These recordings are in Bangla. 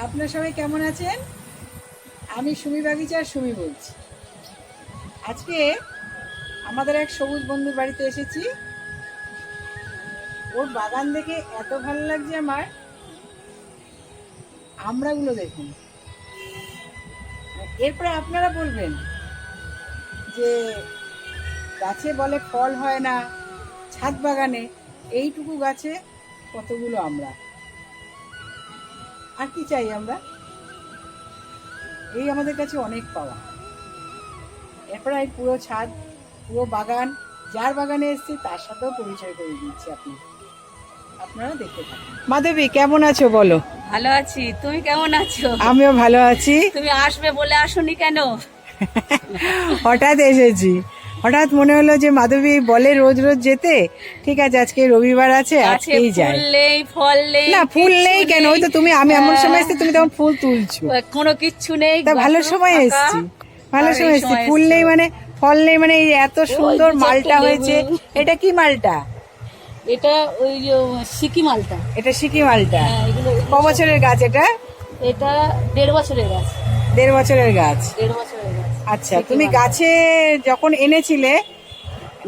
আপনারা সবাই কেমন আছেন? আমি সুমি বাগিচার সুমি বলছি। আজকে আমাদের এক সবুজ বন্ধুর বাড়িতে এসেছি। ওর বাগান দেখে এত ভালো লাগছে আমার। আমড়াগুলো দেখুন। এরপরে আপনারা বলবেন যে গাছে বলে ফল হয় না, ছাদ বাগানে এইটুকু গাছে কতগুলো আমড়া। আর কি চাই আমরা? এই আমাদের কাছে অনেক পাওয়া। এরপরে এই পুরো ছাদ, পুরো বাগান, যার বাগানে এসেছি তার সাথেও পরিচয় করে দিচ্ছি আপনারা দেখতে থাকুন। মাধবী, কেমন আছো বলো? ভালো আছি, তুমি কেমন আছো? আমিও ভালো আছি। তুমি আসবে বলে আসোনি কেন? হঠাৎ এসেছি, হঠাৎ মনে হলো যে মাধবী বলে রোজ রোজ যেতে, ঠিক আছে আজকে রবিবার আছে, আজকেই যাই। ফুল নেই, ফল নেই, না ফুল নেই কেন? ওই তো তুমি, আমি এমন সময় এসেছি তুমি তখন ফুল তুলছো। কোনো কিচ্ছু নেই। তা ভালো সময় এসেছি, ভালো সময় এসেছি। ফুল নেই মানে, ফল নেই মানে, এই এত সুন্দর মালটা হয়েছে। এটা কি মালটা? এটা ওই সিকি মালটা। এটা সিকি মালটা। এগুলো ক বছরের গাছ এটা? এটা 1.5 বছরের গাছ। 1.5 বছরের গাছ। 1.5 বছরের গাছ। আচ্ছা, তুমি গাছে যখন এনেছিলে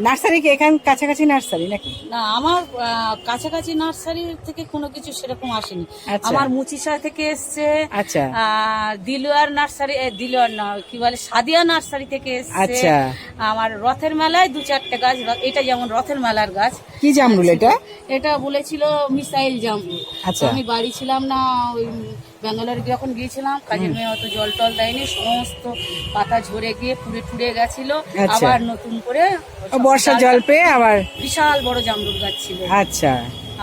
নার্সারি কি এখান কাছাকাছি নার্সারি নাকি? না, আমার কাছাকাছি নার্সারি থেকে কোনো কিছু সেরকম আসেনি। আচ্ছা। আমার মুচিসা থেকে এসছে। আচ্ছা। দিলুয়ার নার্সারি, দিলুয়ার না কি বলে, সাদিয়া নার্সারি থেকে এসছে। আচ্ছা। আমার রথের মেলায় 2-4টে গাছ, এটা যেমন রথের মেলার গাছ। কি জামরুল এটা? এটা বলেছিল মিসাইল জামরুল। আচ্ছা। আমি বাড়ি ছিলাম না, ওই ব্যাঙ্গালোরে যখন গিয়েছিলাম, কাজের মেয়ে অত জল টল দেয়নি, সমস্ত পাতা ঝরে গিয়ে পুড়ে টুড়ে গেছিল। আচ্ছা। আবার নতুন করে বর্ষা জল পেয়ে আবার বিশাল বড় জামরুল গাছ ছিল। আচ্ছা,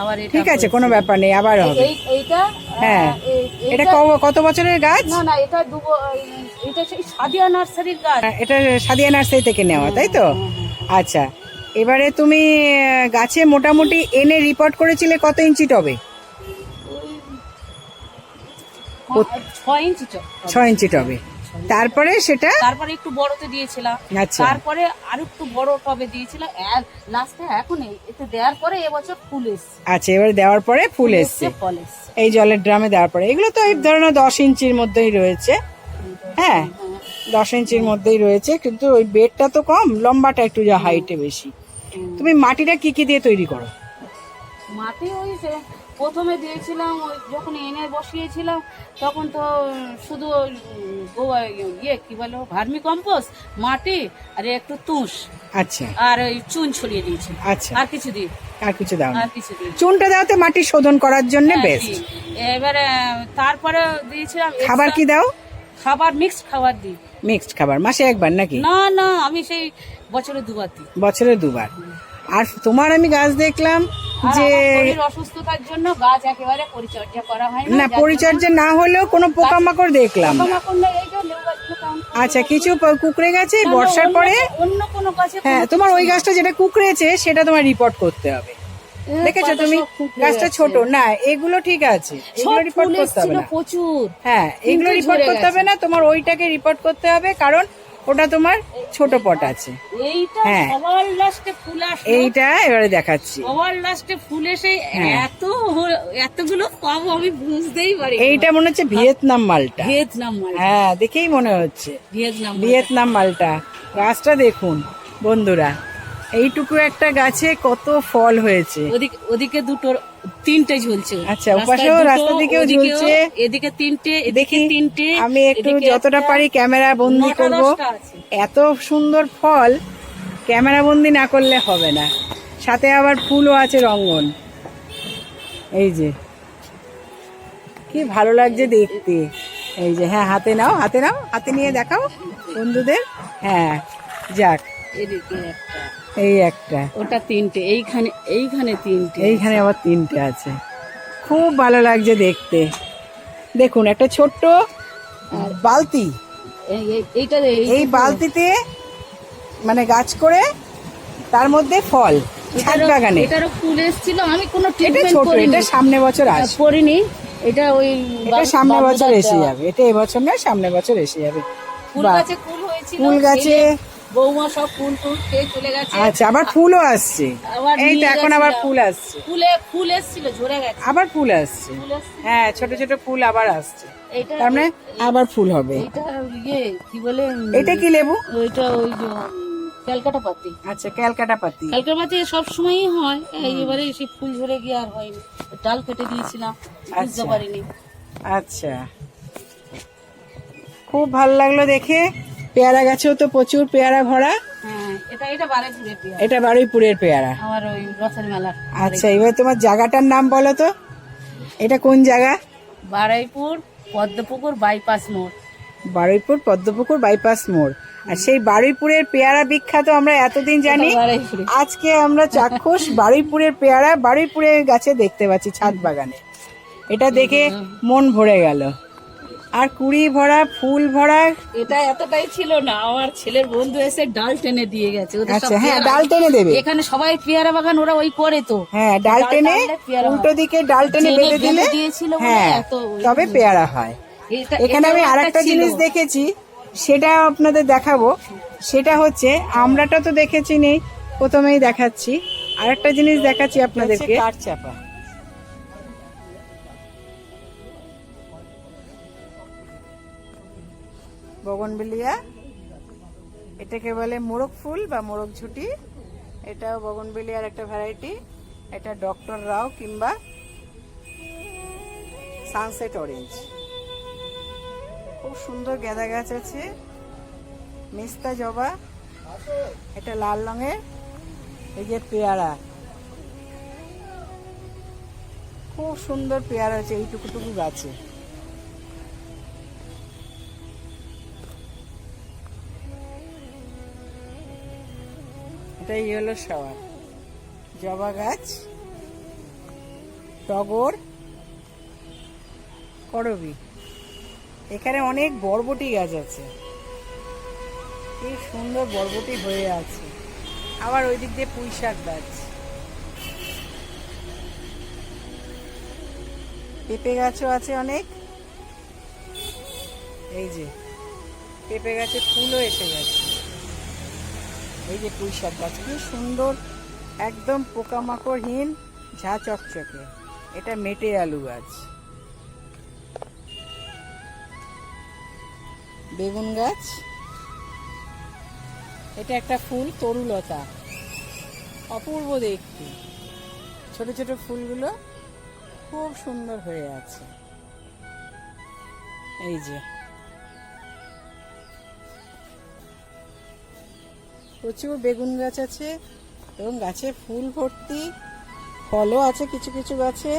আবার এটা ঠিক আছে, কোনো ব্যাপার নেই, আবার হবে। এইটা হ্যাঁ, এটা কত বছরের গাছ? না না, এটা এটা সেই সাদিয়া নার্সারির গাছ। এটা সাদিয়া নার্সারি থেকে নেওয়া, তাই তো? আচ্ছা, এবারে তুমি গাছে মোটামুটি এনে রিপোর্ট করেছিলে কত ইঞ্চি টবে? 6 ইঞ্চি 6 ইঞ্চি টবে। তারপরে সেটা তারপরে একটু বড়তে দিয়েছিলাম। আচ্ছা। তারপরে আর একটু বড় টবে দিয়েছিলাম। লাস্টে এখন এতে দেওয়ার পরে এবছর ফুল এসছে। আচ্ছা, এবারে দেওয়ার পরে ফুল এসছে, ফল এসছে। এই জলের ড্রামে দেওয়ার পরে। এগুলো তো এই ধরনের 10 ইঞ্চির মধ্যেই রয়েছে। হ্যাঁ, 10 ইঞ্চির মধ্যেই রয়েছে, কিন্তু ওই বেডটা তো কম, লম্বাটা একটু যা হাইটে বেশি। তুমি মাটিটা কি কি দিয়ে তৈরি করো? মাটি ওই প্রথমে দিয়েছিলাম, ওই যখন এনে বসিয়েছিলাম তখন তো শুধু কি বলো, ভার্মি কম্পোস্ট, মাটি আর একটু তুষ, আচ্ছা, আর ওই চুন ছড়িয়ে দিয়েছি। আচ্ছা, আর কিছু দিই, আর কিছু দাও না? আর কিছু দিই। চুনটা দেওয়াতে মাটি শোধন করার জন্য বেস্ট। এবারে তারপরে দিয়েছিলাম খাবার কি দাও? খাবার মিক্সড খাবার দিই। মিক্সড খাবার মাসে একবার নাকি? না না, আমি সেই বছরে 2 বার দিই। বছরে 2 বার। আর তোমার আমি গাছ দেখলাম যে শরীর অসুস্থতার জন্য গাছ একেবারে পরিচর্যা করা হয় না, পরিচর্যা না হলেও কোনো পোকামাকড় দেখলাম না। আচ্ছা, কিছু কুকড়ে গেছে বর্ষার পরে। অন্য কোনো গাছে হ্যাঁ, তোমার ওই গাছটা যেটা কুকড়েছে সেটা তোমার রিপোর্ট করতে হবে। দেখেছো তুমি, গাছটা ছোট না, এগুলো ঠিক আছে, এগুলো রিপোর্ট করতে হবে না প্রচুর। হ্যাঁ, এগুলো রিপোর্ট করতে হবে না, তোমার ওইটাকে রিপোর্ট করতে হবে, কারণ ওটা তোমার ছোট পট আছে। এইটা হ্যাঁ, সবার লাস্টে ফুল আসলো। এইটা এবারে দেখাচ্ছি। সবার লাস্টে ফুল এসে হ্যাঁ। এতগুলো পাবো আমি বুঝতেই পারি। এইটা মনে হচ্ছে ভিয়েতনাম মালটা। ভিয়েতনাম মালটা। হ্যাঁ, দেখেই মনে হচ্ছে ভিয়েতনাম মালটা। গাছটা দেখুন বন্ধুরা, এইটুকু একটা গাছে কত ফল হয়েছে। ওদিকে 3টে ঝুলছে। আচ্ছা, ওপাশেও রাস্তা দিকেও ঝুলছে, এদিকে 3টে, দেখি 3টে। আমি একটু যতটা পারি ক্যামেরা বন্দি করব। এত সুন্দর ফল ক্যামেরা বন্দি না করলে হবে না। সাথে আবার ফুলও আছে রঙ্গন। এই যে কি ভালো লাগছে দেখতে। এই যে, হ্যাঁ, হাতে নাও, হাতে নাও, হাতে নিয়ে দেখাও বন্ধুদের। হ্যাঁ, যাক, এদিকে একটা, এই একটা, ওটা 3টে, এইখানে 3টে, এইখানে আবার 3টে আছে। খুব ভালো লাগছে দেখতে। দেখুন, একটা ছোট্ট বালতি, এই বালতিতে মানে গাছ করে তার মধ্যে ফল, ছাদ বাগানে। এটারও ফুল এসেছিল, আমি কোনো এটা ট্রিটমেন্ট ছোট, করিনি, এটা সামনে বছর আসবে, করিনি। এটা ওই এটা সামনে বছর এসে যাবে, এটা এবছর না সামনে বছর এসে যাবে। ফুল গাছে ফুল হয়েছিল, ফুল গাছে বৌমা সব ফুল টুল খেয়ে চলে গেছে। আচ্ছা, আবার ফুলও আসছে। আবার এই তো নিয়ে এখন আবার গেছিলাম। ফুল আসছে, ফুল এসেছিল, ঝরে গেছে। আবার ফুল আসছে। ফুল এসেছিল। হ্যাঁ, ছোট ছোট ফুল আবার আসছে, এইটা তার মানে আবার ফুল হবে। এইটা ইয়ে কি বলে এটা কি লেবু? ওইটা ওই যে ক্যালকাটা পাতি। আচ্ছা, ক্যালকাটা পাতি। ক্যালকাটা পাতি সব সময়ই হয়, এবারে সে ফুল ঝরে গিয়ে আর হয়নি। ডাল কেটে দিয়েছিলাম, বুঝতে আচ্ছা। পারিনি। আচ্ছা, খুব ভালো লাগলো দেখে। পেয়ারা গাছেও তো প্রচুর পেয়ারা ভরা। হ্যাঁ, এটা বারেপুরের পেয়ারা, এটা বারুইপুরের পেয়ারা। আমার ওই রথের মেলা। আচ্ছা, এবার তোমার জায়গাটার নাম বলো তো, এটা কোন জায়গা? বারুইপুর পদ্মপুকুর বাইপাস মোড়। বারুইপুর পদ্মপুকুর বাইপাস মোড়। আর সেই বারুইপুরের পেয়ারা বিখ্যাত আমরা এতদিন জানি, বারুইপুরে। আজকে আমরা চাক্ষুষ বারুইপুরের পেয়ারা বারুইপুরের গাছে দেখতে পাচ্ছি, ছাদ বাগানে। এটা দেখে মন ভরে গেল। আর কুড়ি ভরা, ফুল ভরা। এটা এতটাই ছিল না, আমার ছেলের বন্ধু এসে ডাল টেনে দিয়ে গেছে। ওদের সব আচ্ছা, হ্যাঁ, পেয়ারা- ডাল টেনে দেবে। এখানে সবাই পেয়ারা বাগান ওরা ওই করে তো। হ্যাঁ, ডাল টেনে টানলে পেয়ারা উল্টো হয়। দিকে ডাল টেনে টেনে বেঁধে দিলে, বেঁধে দিয়েছিল বলে হ্যাঁ, এত তবে পেয়ারা হয়। এখানে আমি এটাও আরেকটা ছিল। জিনিস দেখেছি, সেটা আপনাদের দেখাবো। সেটা হচ্ছে, আমরাটা তো দেখেছি নেই, প্রথমেই দেখাচ্ছি। আরেকটা জিনিস দেখাচ্ছি আপনাদেরকে, কাঠচাপা। বগনভিলিয়া, এটাকে বলে মোরগ ফুল বা মোরগ ঝুটি। এটাও বগনভিলিয়ার একটা ভ্যারাইটি। এটা ডক্টর রাও কিংবা সানসেট অরেঞ্জ। খুব সুন্দর গাঁদা গাছ আছে। মেস্তা জবা, এটা লাল রঙের। এই যে পেয়ারা, খুব সুন্দর পেয়ারা আছে এইটুকুটুকু গাছে। এটা ইয়েলো শাওয়ার, জবা গাছ, টগর, করবী। এখানে অনেক বরবটি গাছ আছে, কি সুন্দর বরবটি হয়ে আছে। আবার ওই দিক দিয়ে পুঁই শাক গাছ, পেঁপে গাছও আছে অনেক। এই যে পেঁপে গাছে ফুলও এসে গেছে। এই যে পুঁই শাক গাছ, কি সুন্দর, একদম পোকামাকড়হীন, ঝা চকচকে। এটা মেটে আলু গাছ, বেগুন গাছ। এটা একটা ফুল, তরুলতা, অপূর্ব দেখতে। ছোট ছোট ফুলগুলো খুব সুন্দর হয়ে আছে। এই যে প্রচুর বেগুন গাছ আছে এবং গাছে ফুল ভর্তি, ফলও আছে কিছু কিছু গাছে।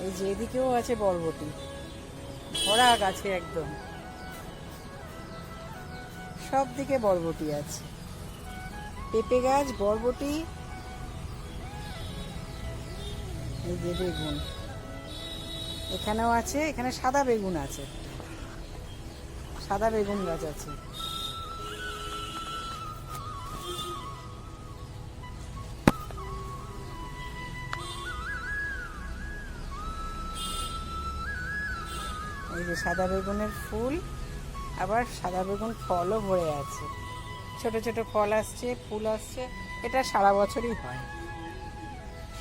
এই যে এদিকেও আছে বরবটি, ভরা গাছে একদম, সব দিকে বরবটি আছে। পেঁপে গাছ, বরবটি, এই যে বেগুন এখানেও আছে। এখানে সাদা বেগুন আছে, সাদা বেগুন গাছ আছে। এই যে সাদা বেগুনের ফুল, আবার সাদা বেগুন ফলও ভরে আছে। ছোট ছোট ফল আসছে, ফুল আসছে। এটা সারা বছরই হয়,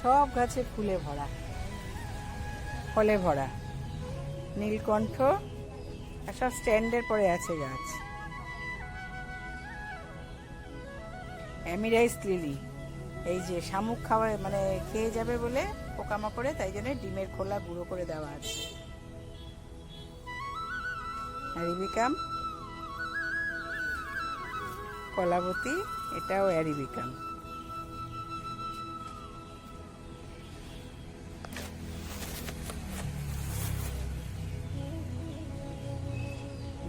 সব গাছে ফুলে ভরা, ফলে ভরা। নীলকণ্ঠ, আর সব স্ট্যান্ডের পরে আছে গাছ। অ্যামিরাইস লিলি, এই যে শামুক খাওয়া মানে খেয়ে যাবে বলে পোকামাকড়ে, তাই জন্য ডিমের খোলা গুঁড়ো করে দেওয়া আছে। অ্যারিবিকাম, কলাবতী, এটাও অ্যারিবিকাম।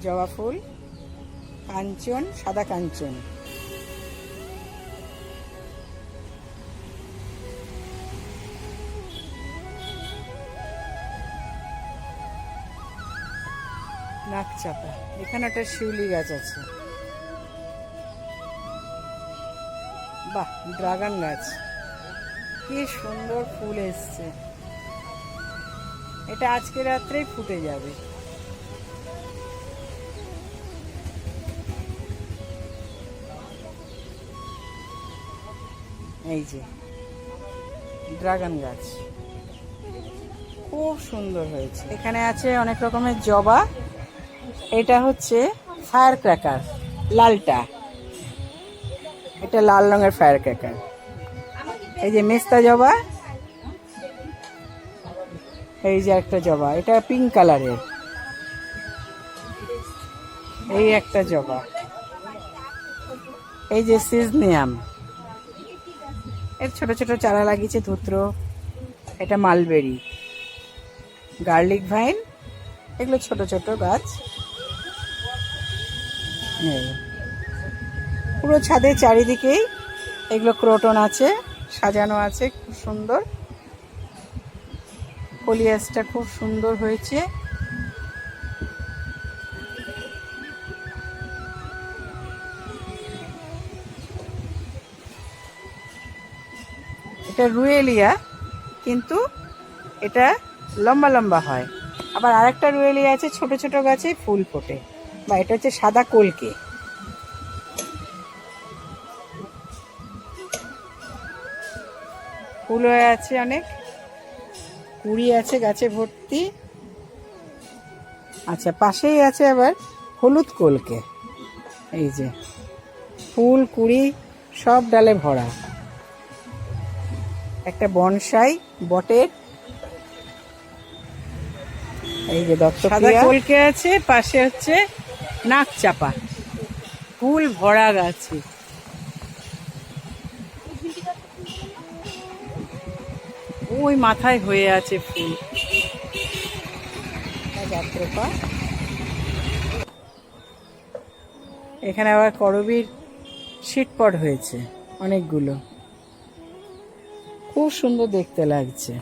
জবা ফুল, কাঞ্চন, সাদা কাঞ্চন। নাকচাপা, এখানে একটা শিউলি গাছ আছে। বাহ, ড্রাগন গাছ, কি সুন্দর ফুল এসছে। এটা আজকে রাত্রেই ফুটে যাবে। এই যে ড্রাগন গাছ খুব সুন্দর হয়েছে। এখানে আছে অনেক রকমের জবা। এটা হচ্ছে ফায়ার ক্র্যাকার, লালটা, এটা লাল রঙের ফায়ার ক্র্যাকার। এই যে মেস্তা জবা, এই যে একটা জবা, এটা পিঙ্ক কালারের। এই একটা জবা, এই যে সিজনিয়াম, এর ছোট ছোট চারা লাগিয়েছে ধুত্র। এটা মালবেরি, গার্লিক ভাইন, এগুলো ছোট ছোট গাছ। পুরো ছাদের চারিদিকেই এগুলো ক্রোটন আছে, সাজানো আছে খুব সুন্দর। ফলিয়াসটা খুব সুন্দর হয়েছে। এটা রুয়েলিয়া, কিন্তু এটা লম্বা লম্বা হয়। আবার আরেকটা রুয়েলিয়া আছে ছোট ছোট গাছে ফুল ফোটে, বা এটা হচ্ছে সাদা কলকে। ফুল হয়ে আছে অনেক, কুড়ি আছে গাছে ভর্তি। আচ্ছা, পাশেই আছে আবার হলুদ কলকে। এই যে ফুল কুড়ি সব ডালে ভরা। একটা বনসাই বটের, এই যে সাদা কলকে আছে। পাশে হচ্ছে নাক চাপা, ফুল ভরা গাছে। ওই মাথায় হয়ে আছে ফুল। এখানে আবার করবীর শীটপট হয়েছে অনেকগুলো, খুব সুন্দর দেখতে লাগছে।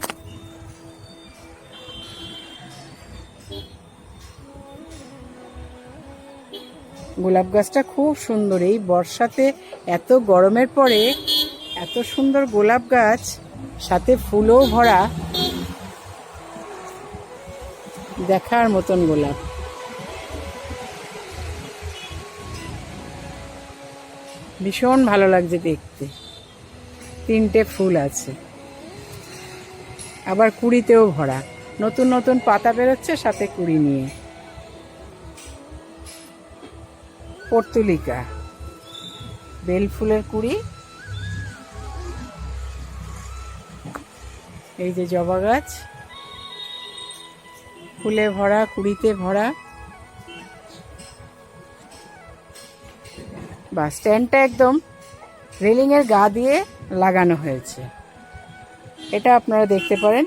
গোলাপ গাছটা খুব সুন্দর। এই বর্ষাতে এত গরমের পরে এত সুন্দর গোলাপ গাছ, সাথে ফুলও ভরা, দেখার মতন গোলাপ। ভীষণ ভালো লাগছে দেখতে। তিনটে ফুল আছে, আবার কুড়িতেও ভরা, নতুন নতুন পাতা বেরোচ্ছে সাথে কুড়ি নিয়ে। পর্তুলিকা, বেল ফুলের কুড়ি। এই যে জবা গাছ, ফুলে ভরা, কুড়িতে ভরা। বা স্ট্যান্ডটা একদম রেলিং এর গা দিয়ে লাগানো হয়েছে। এটা আপনারা দেখতে পারেন,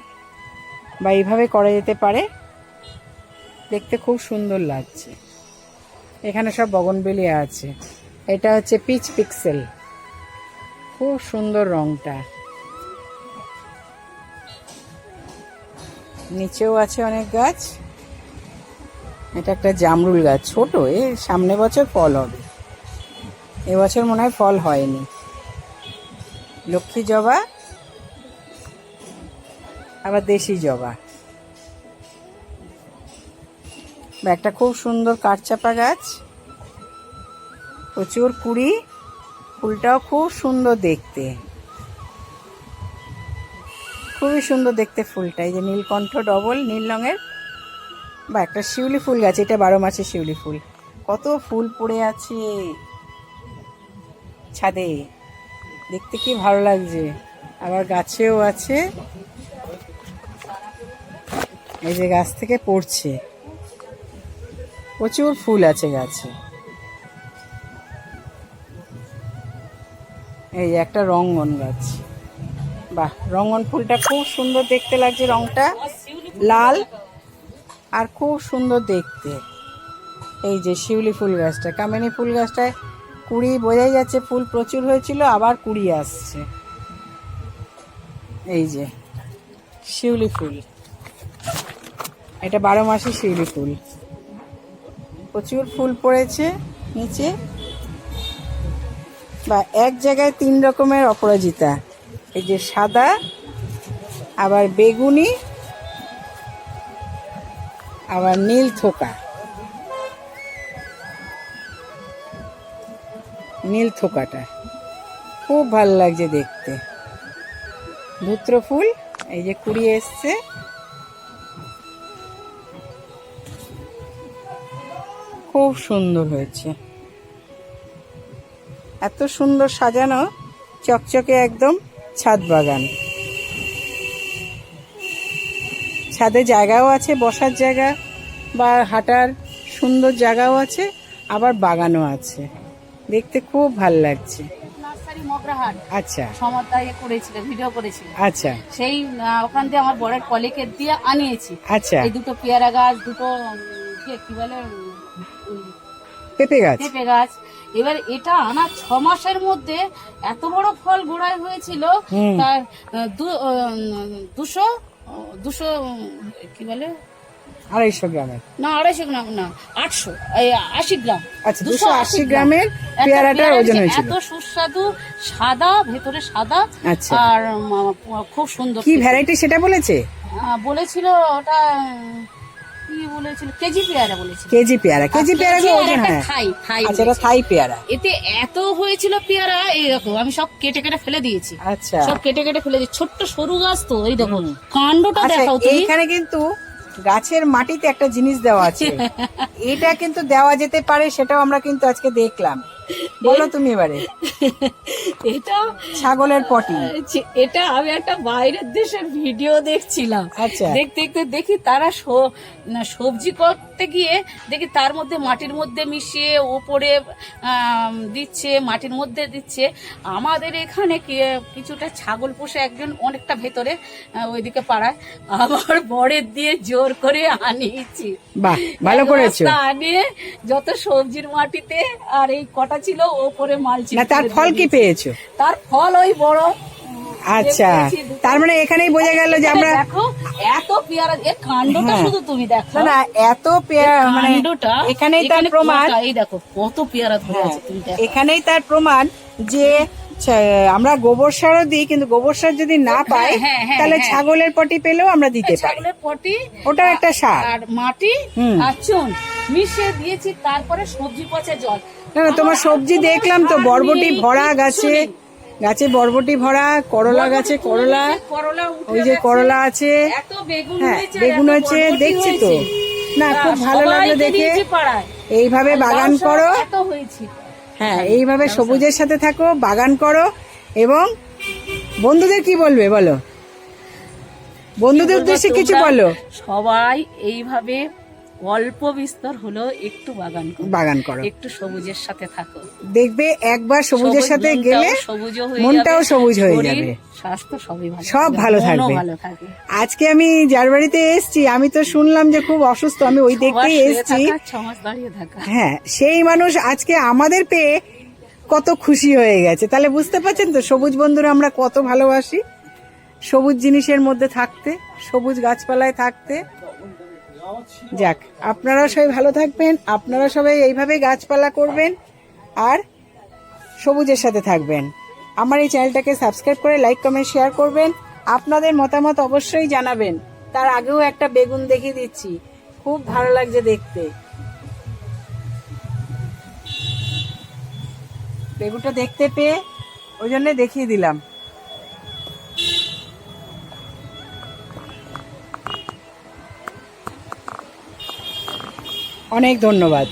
বা এইভাবে করা যেতে পারে, দেখতে খুব সুন্দর লাগছে। এখানে সব বগনবেলিয়া আছে। এটা হচ্ছে পিচ পিক্সেল, খুব সুন্দর রংটা। নিচেও আছে অনেক গাছ। এটা একটা জামরুল গাছ, ছোট, সামনে বছর ফল হবে, এবছর মনে হয় ফল হয়নি। লক্ষ্মী জবা, আবার দেশি জবা। বা একটা খুব সুন্দর কাঠচাপা গাছ, প্রচুর কুড়ি, ফুলটাও খুব সুন্দর দেখতে, খুবই সুন্দর দেখতে ফুলটা। এই যে নীলকণ্ঠ ডবল নীল রঙের। বা একটা শিউলি ফুল গাছ, এটা 12 মাসের শিউলি ফুল। কত ফুল পড়ে আছে ছাদে, দেখতে কি ভালো লাগছে। আবার গাছেও আছে, এই যে গাছ থেকে পড়ছে, প্রচুর ফুল আছে গাছে। এই একটা রঙ্গন গাছ। বাহ, রঙ্গন ফুলটা খুব সুন্দর দেখতে লাগছে, রংটা লাল আর খুব সুন্দর দেখতে। এই যে শিউলি ফুল গাছটা, কামিনী ফুল গাছটায় কুড়ি বোঝাই যাচ্ছে, ফুল প্রচুর হয়েছিল, আবার কুড়ি আসছে। এই যে শিউলি ফুল, এটা 12 মাসের শিউলি ফুল, প্রচুর ফুল পড়েছে নিচে। বা এক জায়গায় 3 রকমের অপরাজিতা, এই যে সাদা, আবার বেগুনি, আবার নীল থোকা। নীল থোকাটা খুব ভালো লাগছে দেখতে। ধূত্র ফুল এই যে কুড়ি এসছে। খুব সুন্দর হয়েছে, এত সুন্দর সাজানো, চকচকে একদম ছাদ বাগান। ছাদে জায়গাও আছে, বসার জায়গা বা হাঁটার সুন্দর জায়গাও আছে, আবার বাগানও আছে, দেখতে খুব ভাল লাগছে। নার্সারি মগরাহাট আচ্ছা সমতায় করেছিল, ভিডিও করেছিল। আচ্ছা সেই ওখান দিয়ে আমার বড়ের কলিকে দিয়ে আনিয়েছি। আচ্ছা এই দুটো পেয়ারা গাছ, দুটো কি বলে পেঁপে গাছ। পেঁপে গাছ। এবার এটা আনা 6 মাসের মধ্যে এত বড় ফল গোড়ায় হয়েছিল। তার 200 কি বলে 250 গ্রামের না, 250 গ্রাম না, 80 গ্রাম। আচ্ছা 280 গ্রামের পেয়ারাটার ওজন হয়েছিল। এত সুস্বাদু, সাদা, ভেতরে সাদা। আচ্ছা আর খুব সুন্দর। কি ভ্যারাইটি সেটা বলেছে? বলেছিল ওটা কি বলেছিল, কেজি পেয়ারা বলেছিল। কেজি পেয়ারা, কেজি পেয়ারা গুলো ওজন, হ্যাঁ থাই। আচ্ছা এটা থাই পেয়ারা। এতে এত হয়েছিল পেয়ারা, এই দেখো আমি সব কেটে কেটে ফেলে দিয়েছি। আচ্ছা সব কেটে কেটে ফেলে দিয়েছি, ছোট্ট সরু গাছ তো। এই দেখো কাণ্ডটা আচ্ছা, দেখাও তুমি। এইখানে কিন্তু গাছের মাটিতে একটা জিনিস দেওয়া আছে, এটা কিন্তু দেওয়া যেতে পারে, সেটাও আমরা কিন্তু আজকে দেখলাম। বলো তুমি এবারে। এটা ছাগলের পটি। এটা আমি একটা বাইরের দেশের ভিডিও দেখছিলাম। আচ্ছা দেখতে দেখতে দেখি তারা সবজি করতে গিয়ে দেখি তার মধ্যে মাটির মধ্যে মিশিয়ে ওপরে দিচ্ছে, মাটির মধ্যে দিচ্ছে। আমাদের এখানে কিছুটা ছাগল পোষে একজন, অনেকটা ভেতরে ওইদিকে পাড়ায়, আমার বরের দিয়ে জোর করে আনিয়েছি। বাহ, ভালো করেছো। আনিয়ে যত সবজির মাটিতে আর এই কটা ছিল ওপরে মালচিং। না তার ফল কি পেয়েছো? তার ফল ওই বড়। আচ্ছা তার মানে এখানেই বোঝা গেল যে আমরা দেখো এত পেয়ারা, এর কাণ্ডটা শুধু তুমি দেখো না, এত পেয়ারা, মানে কাণ্ডটা এখানেই তার প্রমাণ। এই দেখো কত পেয়ারা ধরে আছে, তুমি দেখো। এখানেই তার প্রমাণ যে আমরা গোবর সারও দিই, কিন্তু গোবর সার যদি না পাই তাহলে ছাগলের পটি পেলেও আমরা দিতে পারি। ছাগলের পটি, ওটার একটা সার আর মাটি আর চুন মিশিয়ে দিয়েছি, তারপরে সবজি পচা জল। না না, তোমার সবজি দেখলাম তো, বরবটি ভরা গাছে, গাছে বরবটি ভরা, করলা গাছে করলা, ওই যে করলা আছে, এত বেগুন হ্যাঁ হয়েছে, বেগুন এত হয়েছে, বরবটি দেখছি তো। হয়েছে। না খুব ভালো লাগলো সবাইকে দেখে। দিয়েছি পাড়ায়। এইভাবে বাগান লাউ শাক করো, এত হয়েছে। হ্যাঁ এইভাবে সবুজের সাথে থাকো, বাগান করো। এবং বন্ধুদের কি বলবে বলো, বন্ধুদের উদ্দেশ্যে কিছু বলো। সবাই এইভাবে অল্প বিস্তর হলো একটু বাগান করো, একটু সবুজের সাথে থাকো, দেখবে একবার সবুজের সাথে গেলে মনটাও সবুজ হয়ে যাবে, স্বাস্থ্য সবই ভালো, সব ভালো থাকবে। আজকে আমি যার বাড়িতে এসেছি, আমি তো শুনলাম যে খুব অসুস্থ, আমি ওই দেখতেই এসেছি। হ্যাঁ সেই মানুষ আজকে আমাদের পেয়ে কত খুশি হয়ে গেছে, তাহলে বুঝতে পারছেন তো সবুজ বন্ধুরা আমরা কত ভালোবাসি সবুজ জিনিসের মধ্যে থাকতে, সবুজ গাছপালায় থাকতে। যাক, আপনারা সবাই ভালো থাকবেন, আপনারা সবাই এইভাবে গাছপালা করবেন আর সবুজের সাথে থাকবেন। আমার এই চ্যানেলটাকে সাবস্ক্রাইব করে লাইক কমেন্ট শেয়ার করবেন, আপনাদের মতামত অবশ্যই জানাবেন। তার আগেও একটা বেগুন দেখিয়ে দিচ্ছি, খুব ভালো লাগছে দেখতে। বেগুনটা দেখতে পেয়ে ওই জন্য দেখিয়ে দিলাম। অনেক ধন্যবাদ।